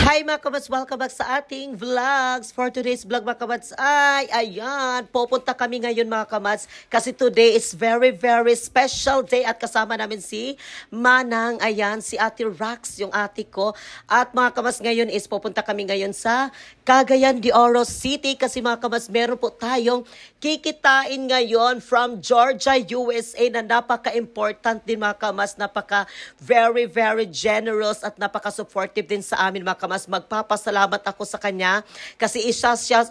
Hi mga kabats, welcome back sa ating vlogs. For today's vlog mga kabats ay, ayan, pupunta kami ngayon mga kabats kasi today is very special day at kasama namin si Manang, ayan, si Ate Rax, yung ate ko. At mga kabats ngayon is pupunta kami ngayon sa Cagayan de Oro City kasi mga kabats meron po tayong kikitain ngayon from Georgia, USA na napaka-important din mga kabats, very generous at napaka-supportive din sa amin mga kabats. Magpapasalamat ako sa kanya kasi isa siya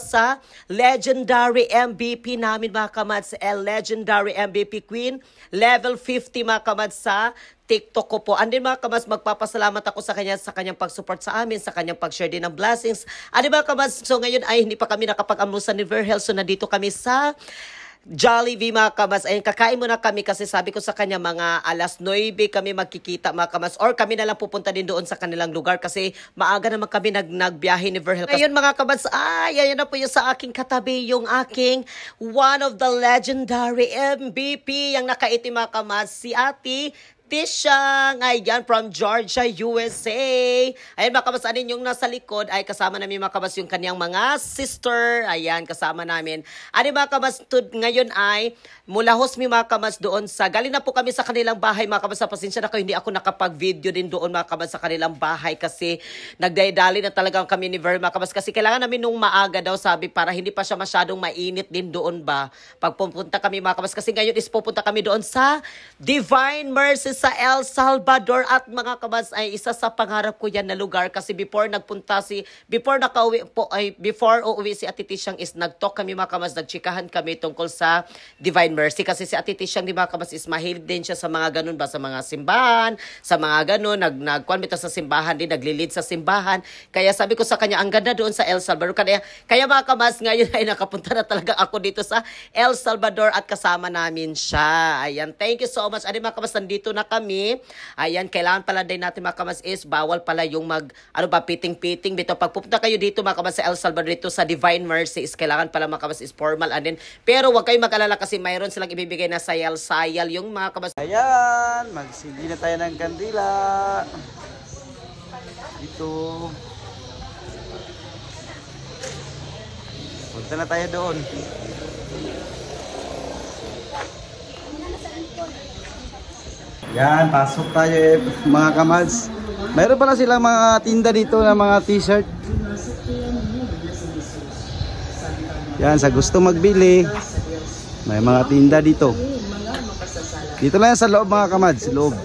sa legendary MVP namin mga kabats, legendary MVP Queen, level 50 mga kabats sa TikTok ko po. And then mga kabats, magpapasalamat ako sa kanyang pag-support sa amin, sa kanyang pag-share din ng blessings. And then mga kabats, so ngayon ay hindi pa kami nakapag-amusan ni Verhel, so nandito kami sa Jollibee mga kabats. Ayun, kakain muna kami kasi sabi ko sa kanya mga alas 9 kami magkikita mga kabats, or kami na lang pupunta din doon sa kanilang lugar kasi maaga naman kami nagbiyahe ni Verhel. Ngayon mga kabats, ay, ayan na po yung sa aking katabi, yung aking one of the legendary MVP, yung nakaitim mga kabats, si Ate Tishang, ayan, from Georgia, USA. Ayan mga kabats, anin yung nasa likod ay kasama namin mga kabats yung kanyang mga sister. Ayan, kasama namin. Anin mga kabats, ngayon ay mula Hosmi mga kabats doon sa, galing na po kami sa kanilang bahay mga kabats. Pasensya na kayo, hindi ako nakapag-video din doon mga kabats sa kanilang bahay kasi nagdayadali na talagang kami ni Ver mga kabats kasi kailangan namin nung maaga daw, sabi, para hindi pa siya masyadong mainit din doon ba pag pupunta kami mga kabats kasi ngayon is pupunta kami doon sa Divine Mercy sa El Salvador. At mga kabats ay isa sa pangarap ko yan na lugar kasi before uuwi si Ate Tishang is nag-talk kami mga kabats, nagchikahan kami tungkol sa Divine Mercy kasi si Ate Tishang di mga kabats is mahilig din siya sa mga ganun ba, sa mga simbahan, sa mga ganun, nagkwamita sa simbahan din, naglilid sa simbahan. Kaya sabi ko sa kanya, ang ganda doon sa El Salvador. Kaya mga kabats, ngayon ay nakapunta na talaga ako dito sa El Salvador at kasama namin siya. Ayan, thank you so much. Ano mga kabats, nandito na kami. Ayan, kailangan pala din natin mga kabats is bawal pala yung piting-piting dito. Pag pupunta kayo dito mga kabats sa El Salvador, dito sa Divine Mercy is kailangan pala mga kabats is formal. And then, pero huwag kayong mag-alala kasi mayroon silang ibibigay na sayal-sayal yung mga kabats. Ayan, magsindi na tayo ng kandila. Ito. Punta na tayo doon. Yan, pasok tayo mga kamads. Mayroon pala silang mga tinda dito na mga t-shirt. Yan, sa gusto magbili, may mga tinda dito. Dito lang sa loob mga kamads, loob.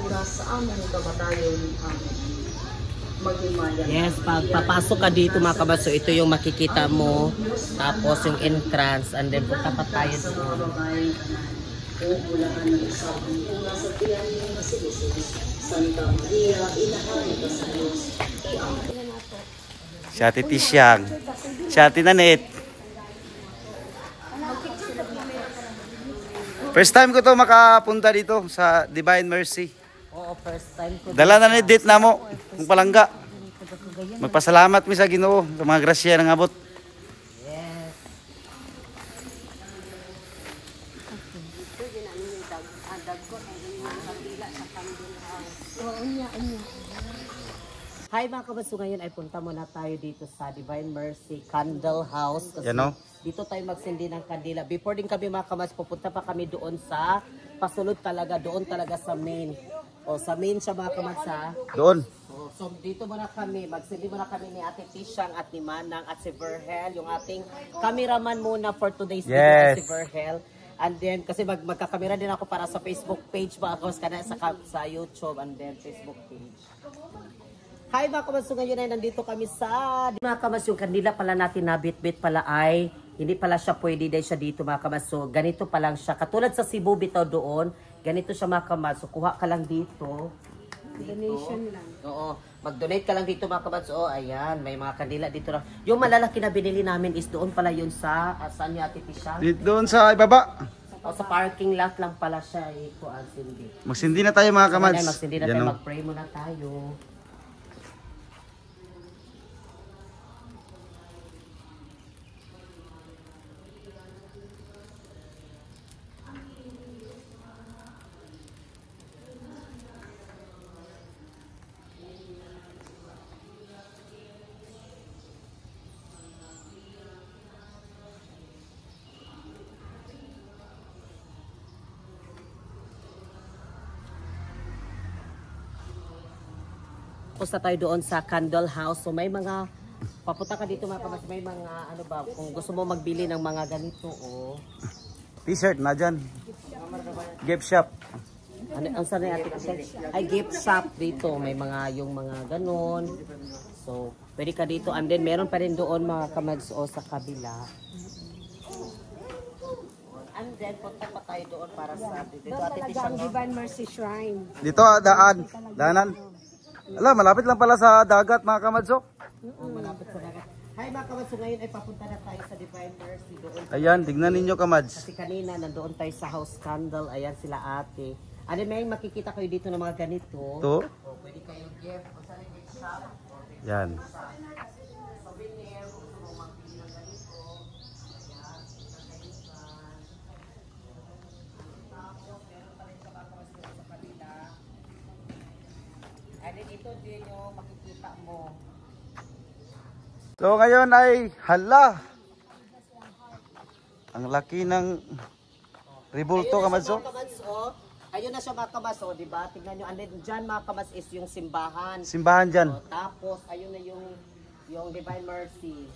Yes, pag papasok ka dito mga kabats, so ito yung makikita mo. Tapos yung entrance, and then punta pa tayo doon. Si Ate Tishang, si Ate Nanit. First time ko to makapunta dito sa Divine Mercy. Oo, first time ko. Dala na ni date na mo, kung palangga. Magpasalamat mi sa Ginoo sa mga grasya ng abot. Yes. Hi mga kabats, so ngayon ay punta muna tayo dito sa Divine Mercy Candle House. Kasi dito tayo magsindi ng kandila. Before din kami mga kabats, pupunta pa kami doon sa pasulod talaga, doon talaga sa main. O sa main siya mga kabats ha. Doon. So dito muna kami, magsindi muna kami ni Ate Tishang at ni Manang at si Verhel, yung ating cameraman muna for today's video, si Verhel. And then, kasi magkakamera din ako para sa Facebook page ba ako, sa YouTube and then Facebook page. Hi mga kabats, so ngayon ay nandito kami sa mga kabats, yung kandila pala natin na bit-bit pala ay hindi pala siya pwede dahil siya dito mga kabats. So ganito pa lang siya, katulad sa Cebu bitaw doon, ganito siya mga kabats. So kuha ka lang dito. Donation lang. Oo, mag-donate ka lang dito mga kabats. Oh, ayan, may mga kandila dito lang. Yung malalaki na binili namin is doon pala yun sa, saan yung Ate Tishang? Doon sa ibaba. O sa parking lot lang pala siya. Magsindi na tayo mga kamads. Magsindi na tayo, mag-pray muna tayo. Pusta tayo doon sa Candle House. So may mga, papunta ka dito mga kamads, may mga, ano ba, kung gusto mo magbili ng mga ganito, oh. T-shirt na dyan. Gift shop. Ano, ang sana natin kasi? Ay, gift shop dito. May mga, yung mga ganon. So, pwede ka dito. And then, meron pa rin doon mga kamads, o sa kabila. And then, punta pa tayo doon para sa dito. Doon talaga ang Divine Mercy Shrine. Dito, daanan. Ala, malapit lang pala sa dagat mga kamadso. Malapit sa dagat. Hi mga kamads, so ngayon ay papunta na tayo sa Divine Mercy doon. Ayan, tignan ninyo kamads. Kasi kanina, nandoon tayo sa House Candle. Ayan sila ate. Ano may makikita kayo dito ng mga ganito. Ito. O, pwede kayong gift. O sa gift shop. Yan. Souvenir. Gusto mo magbili ng ganito. Ayan. Tapos, meron pa rin sa mga kamads doon sa kanila. And then ito din yung makikita mo. So ngayon ay hala. Ang laki ng rebulto kamadso. Ayun na siya mga kamads, oh, di ba? Tingnan nyo, and then dyan mga kamads is yung simbahan. Simbahan dyan. Oh, tapos, ayun na yung Divine Mercy.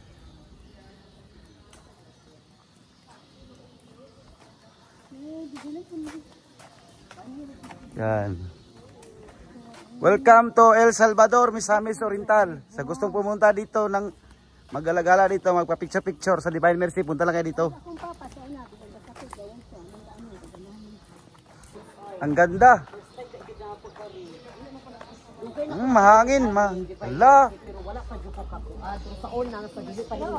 Yan. Welcome to El Salvador, Misamis Oriental. Sa gustong pumunta dito ng magalagala dito, magpa-picture-picture sa Divine Mercy, punta lang kayo dito. Ang ganda. Mahangin, hala. Pero wala pa dyan ka po. Sa unang, sa hindi pa yun.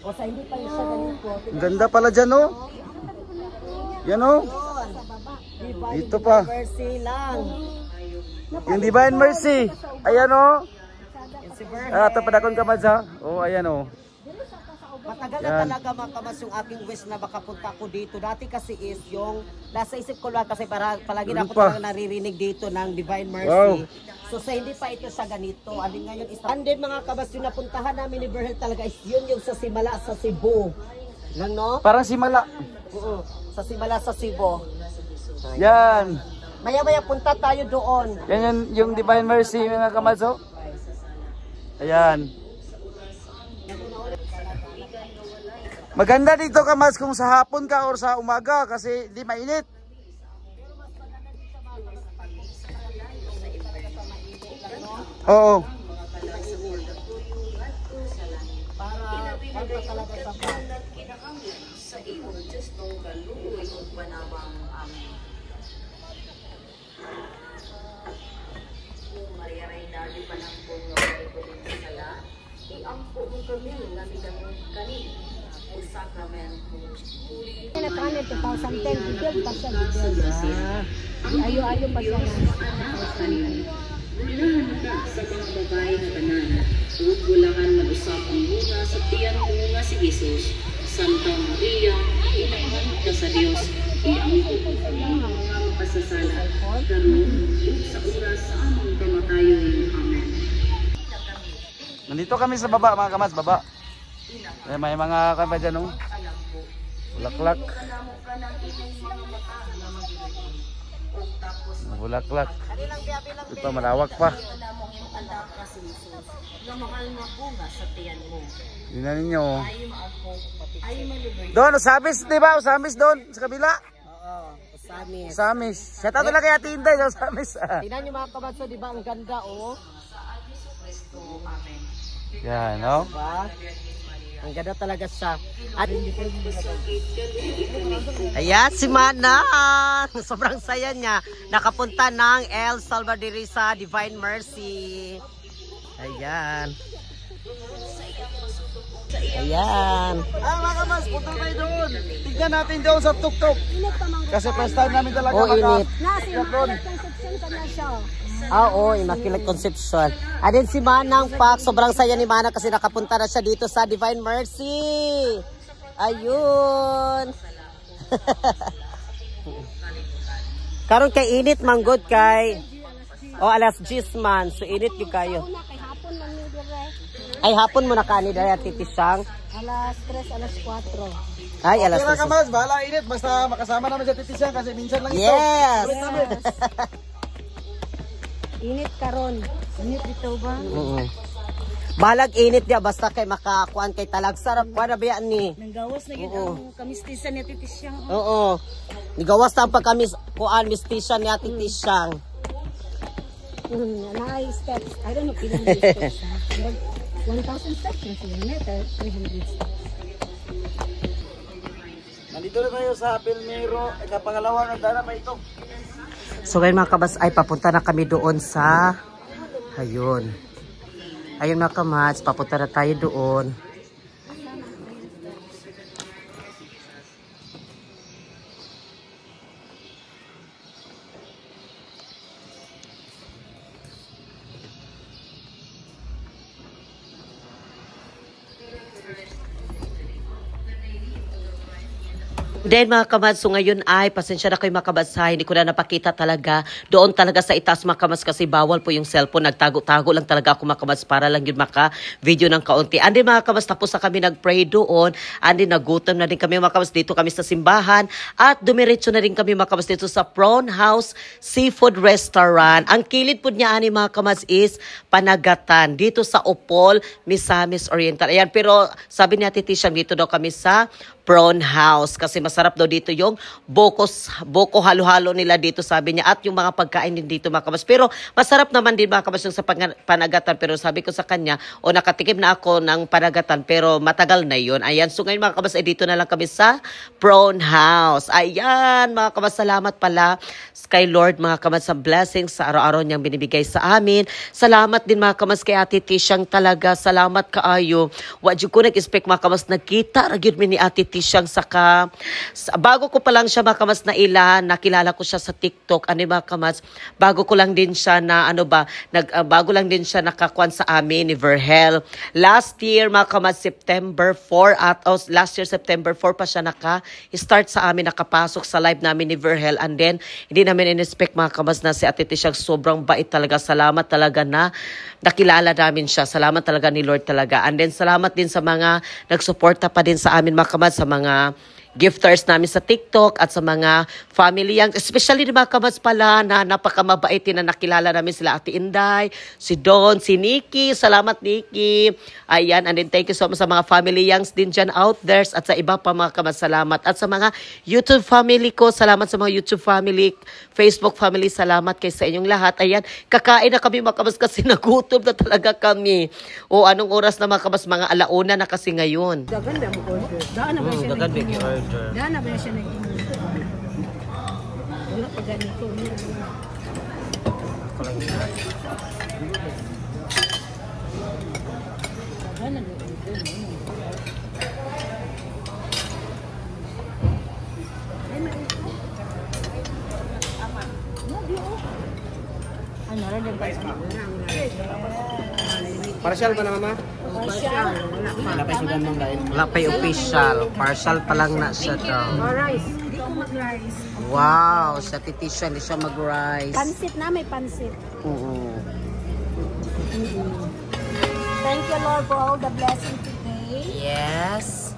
O sa hindi pa yun siya ganito. Ang ganda pala dyan, oh. Yan, oh. Dito pa. Mercy lang. Yung Divine Mercy. Ayan, oh. Ito pa dakon kamads, ha. Oh, ayan, oh. Matagal na talaga mga kamads yung aking wish na makapunta ko dito. Dati kasi is yung, nasa isip ko lang kasi palagi na ako talaga naririnig dito ng Divine Mercy. Wow. So sa hindi pa ito siya ganito. Alin ngayon is, and then mga kamads yung napuntahan namin ni Berhel talaga is yun yung sa Simala sa Cebu. Lang no? Parang Simala. Oo, sa Simala sa Cebu. Yan. Maya-maya punta tayo doon. Yan yung Divine Mercy mga kamads, oh. Ayan. Maganda dito kamads kung sa hapon ka or sa umaga kasi di mainit. Oo. Sa iyo, just nung galuoy ug panawang Maria Reina di panangkong nga pagkulit sa sala, iampo mo kami nga midamong kani o sacrament mo huli. Nakanin 2010, bigyan pa siya, bigyan. Ayo-ayo pa siya ng 2010. Unahan ka sa mga babae nga tanan, ug bulangan mag-usap ang bunga sa tiyan mo nga si Jesus. Santa Maria, inahan ka sa Dios, iampo mo kami mga makasasala, karon ug sa oras sa among kamatayon. Amen. Nandito kami sa baba mga kamads, baba. May mga kaba dyan, oh. Bulaklak. Bulaklak. Ito malawak pa. Nga mahal nga bunga sa tiyan mo. Tingnan ninyo, oh. Ay maluloy. Doon, Usamis, di ba? Usamis doon, sa kabila. Oo, Usamis. Usamis. Shout out talaga kay Ate Inday sa Usamis. Tingnan nyo mga kamads, di ba ang ganda, oh? Yan, no? Diba? Ang ganda talaga siya. At ayan, si Manang. Sobrang saya niya. Nakapunta ng El Salvador sa Divine Mercy. Ayan. Ayan. Mga kamads, punta tayo doon. Tignan natin doon sa tuktok. Kasi first time namin talaga Oh, init. Nasi, conception ka na siya. Oo, Immaculate Conception. Adin si Manang Pak, sobrang saya ni Manang kasi nakapunta na siya dito sa Divine Mercy. Ayun. Karon kay init manggod kay. Alas 10 man. So init yung kayo. Una, kay hapon man ni dire. Ay hapon mo na kani daya titisang. Alas 3, alas 4. Ay alas Okay mga 10. kamads, bahala init. Basta makasama namin sa titisyan kasi minsan lang ito. Yes. Ulit namin. Init karon. Init dito ba? Balag init niya basta kay makakuan kay talag sarap pa na ba yan ni. Nanggawas na gid ang kamistisan ni Titisyang. Oo. Nigawas na ang pagkamis kuan mistisyan ni Ate Tisyang. Naay steps. I don't know kung ilang steps. 1,000 steps na sila. 300 steps. Nandito na tayo sa Pilmero. Pangalawa ng dana pa ito. So ngayon mga kabas ay papunta na kami doon sa ayun. Ayun mga kamats, papunta na tayo doon. Then mga kamas, so ngayon ay pasensya na kayo mga kabas ha, hindi ko na napakita talaga doon talaga sa itaas mga kamas kasi bawal po yung cellphone, nagtago-tago lang talaga ako mga kamas para lang yun maka-video ng kaunti. And then mga kamas, tapos na kami nag-pray doon, and then nagutom na din kami mga kamas, dito kami sa simbahan at dumiretso na rin kami mga kamas dito sa Prawn House Seafood Restaurant. Ang kilid po niya ani mga kamas is Panagatan dito sa Opol, Misamis Oriental. Ayan, pero sabi ni Ate Tisyang dito daw kami sa Prawn House kasi masarap daw dito yung boko halo-halo nila dito sabi niya at yung mga pagkain din dito mga kabas. Pero masarap naman din mga kabas yung sa Panagatan pero sabi ko sa kanya nakatikim na ako ng Panagatan pero matagal na yun. Ayan, so ngayon mga kabas ay dito na lang kami sa Prawn House. Ayan mga kabas, salamat pala kay Lord mga kabas sa blessings sa araw-araw niyang binibigay sa amin. Salamat din mga kabas kay Ate Tisyang talaga. Salamat kaayo. Wadyo ko nag-expect mga kabas nagkita ragyod mi ni Ate Tisyang bago ko pa lang siya mga kamas na nakilala ko siya sa TikTok, mga kamas, bago ko lang din siya na bago lang din siya nakakuan sa amin ni Verhel. Last year mga kamas, September 4 last year September 4 pa siya naka-start sa amin, nakapasok sa live namin ni Verhel, and then hindi namin in-expect mga kamas na si Ate Tisyang sobrang bait talaga. Salamat talaga na nakilala namin siya. Salamat talaga ni Lord talaga. And then salamat din sa mga nagsuporta pa din sa amin mga kamas, sa mga gifters namin sa TikTok at sa mga family yang especially mga kabats pala na napakamabait din na nakilala namin sila Ate Inday, si Don, si Nikki. Salamat Nikki. Ayan, and then thank you so much sa mga family yangs din dyan out there at sa iba pa mga kabats. Salamat. At sa mga YouTube family ko, salamat sa mga YouTube family, Facebook family, salamat kay sa inyong lahat. Ayan, kakain na kami mga kabats kasi nagutom na talaga kami. O anong oras na mga kabats? Mga alauna na kasi ngayon. Gaganda mo order. Daan na ba siya nag-order? Daan na ba siya nag-order? Wala pa ganito. Partial ba na mama? Partial. Wala pa sudan mong dahil. Wala pa yung official. Partial pa lang na siya daw. Rice. Hindi ko mag-rice. Wow, sa titisya, hindi siya mag-rice. Pansit na, may pansit. Oo. Thank you Lord for all the blessing today. Yes.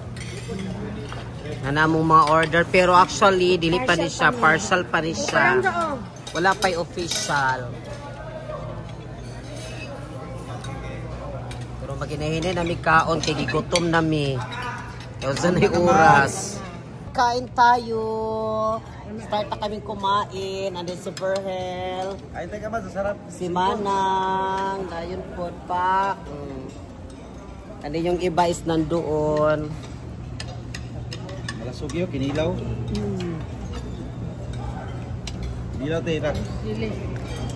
Nana mong mga order. Pero actually, dili pa ni siya. Partial pa ni siya. Wala pa yung official. Pero maginahinin na mi kaon. Kaya gigutom na mi. Kaya dyan ay oras. Kain tayo. Start na kaming kumain. Andun si Verhel. Kain tayo ka ba? Sarap. Si Manang. Dayon po pa. Andun yung iba is nandoon. Malasugyo, kinilaw. Kinilaw tayo.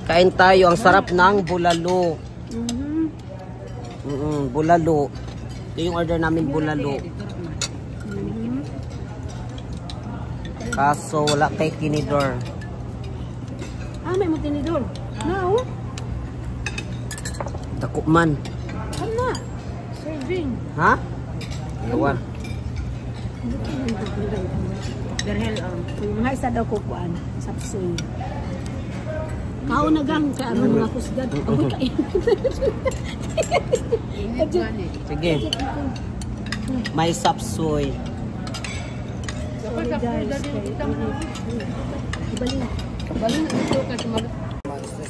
Kain tayo. Ang sarap ng bulalo. Bulalo. Ito yung order namin, bulalo. Kaso wala kay tinidor. May mo tinidor. No. Dako man. Ano? Serving. Ha? Ewan. Verhel, mga isa daw kukuan. Sapsoy. Kao na gang ka ano mga kusgad. Ako kain. Sige. May sapsoy. Sorry guys. Balik. Balik na ito kasi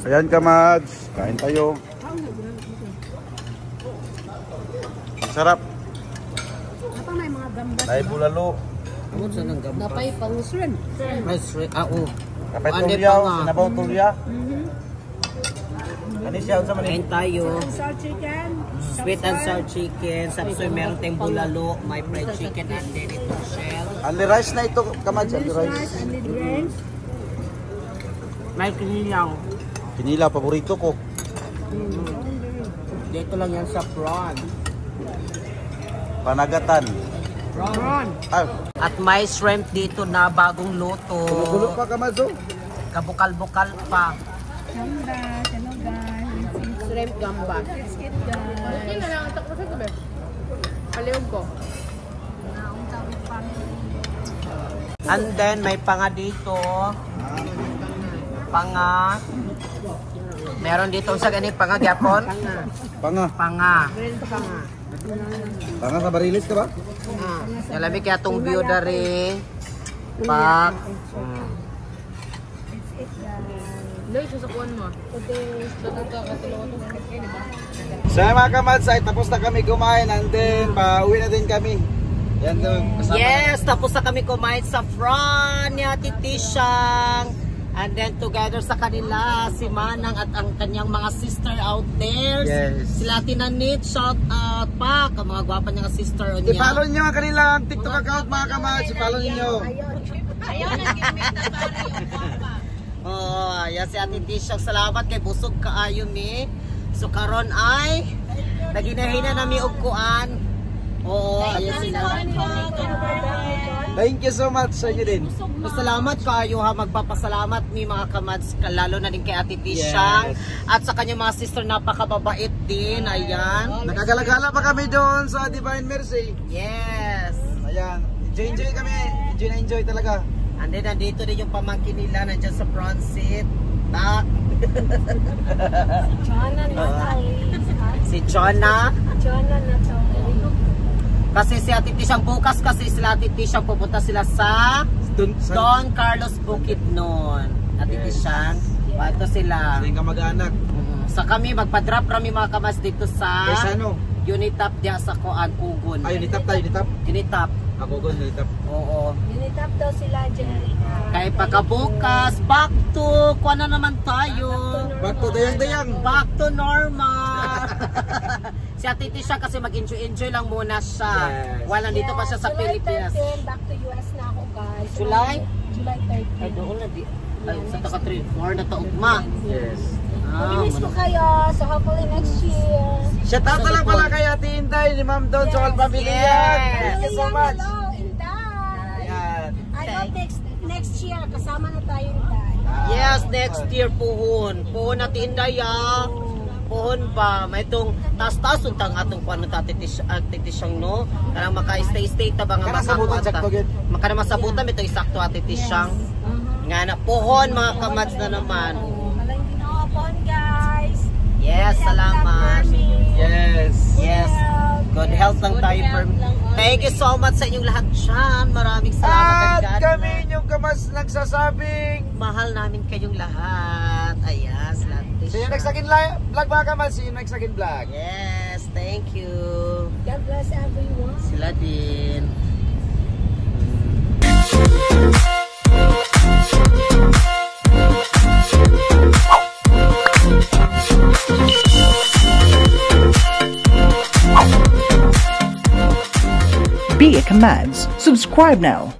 Ayan kamads, kain tayo. Sarap. Apa may mga gambas? Ay bulalo. Napay pang shrimp. Kapit tulya, sinabaw tulya. Ano siya sa Kain tayo. Salt chicken. Sweet and sour chicken. Sapsoy, meron tayong bulalo. May fried chicken and then ito shell. Only rice na ito kamads, only rice. And the drinks. May kinilaw. Pinila, paborito ko. Dito lang yan sa prawn. Panagatan. Prawn. Ah, At may shrimp dito na bagong luto. gulo pa kamads oh. Kabukal-bukal pa. Gambas. Hello guys. Shrimp gamba. Let's eat guys. And then may panga dito. Panga. Meron dito sa ganit panga gyapon. Panga. Panga. Panga sa barilis ka ba? Nalami kaya itong view dari. Pak. So mga kamads, ay tapos na kami kumain and then pauwi na din kami. Yan doon. Yes, tapos na kami kumain sa front ni Ate Tishang. And then together sa kanila, si Manang at ang kanyang mga sister out there. Yes. Sila Tinanit, shout out pa. Ang mga gwapa niyang sister niya. I-follow nyo ang kanilang TikTok account mga kamads. I-follow nyo. Oh, ayan si Ate Tishang. Salamat kay busog kaayo mi. So karon ay naginahina na mi og kuan. Oo, ayan sila. Thank you so much sa inyo din. Salamat kaayo ha, magpapasalamat mi mga kamads, lalo na din kay Ate Tishang. Yes. At sa kanyang mga sister, napakababait din. Ayan. Nakagalagala pa kami doon sa Divine Mercy. Yes. Ayan. Enjoy kami. Enjoy na enjoy talaga. And then nandito din yung pamangkin nila, nandyan sa front seat. Tak. Chana Natalie. Si Jonah. Chana Natalie. Kasi si Ate Tishang bukas, kasi sila Ate Tishang pupunta sila sa Don Carlos Bukidnon. Ate Tishang. Ito sila. Sa yung kamag-anak. Sa kami, magpa-drop kami mga kamas dito sa Kaysa ano? Unitap diya sa Koan, Kugon. Ay, unitap tayo, unitap. Unitap. Ako ko, unitap. Oo. Unitap daw sila dyan. Kaya pagkabukas, back to, kuha na naman tayo. Back to dayang-dayang. Back to normal. Si Ate Tisha kasi mag-enjoy lang muna siya. Yes. While nandito pa siya sa July Pilipinas. 13, back to US na ako guys. July? July 13. Ay, doon na di. Ay, sa taka 3-4 na taugma. Yes. Maminis ko kayo, so hopefully next year. Shout out na lang pala kay Ate Inday, ni Ma'am Don, sa all family Yes. yan. Thank you so much. Hello, Inday. Ayan. I hope next year, kasama na tayo Inday. Yes, next year puhon. Puhon natin Indaya. Puhon pa. May itong taas-taas untang atong paano tatitisang no. Karang maka-stay-stay ta ba nga Kana sabutan, sakto gid. Makana masabutan ito isakto atitisang. Nga na puhon mga kamads na naman. Malang ginawapon guys. Yes, salamat. Yes. Yes. Good health lang tayo for Thank you so much sa inyong lahat dyan. Maraming salamat. At kami inyong kamas nagsasabing Mahal namin kayong lahat. Ayan, salamat. see you next again vlog mga kamas. See you next again vlog. Yes, thank you. God bless everyone. Sila din. Be a Commands. Subscribe now.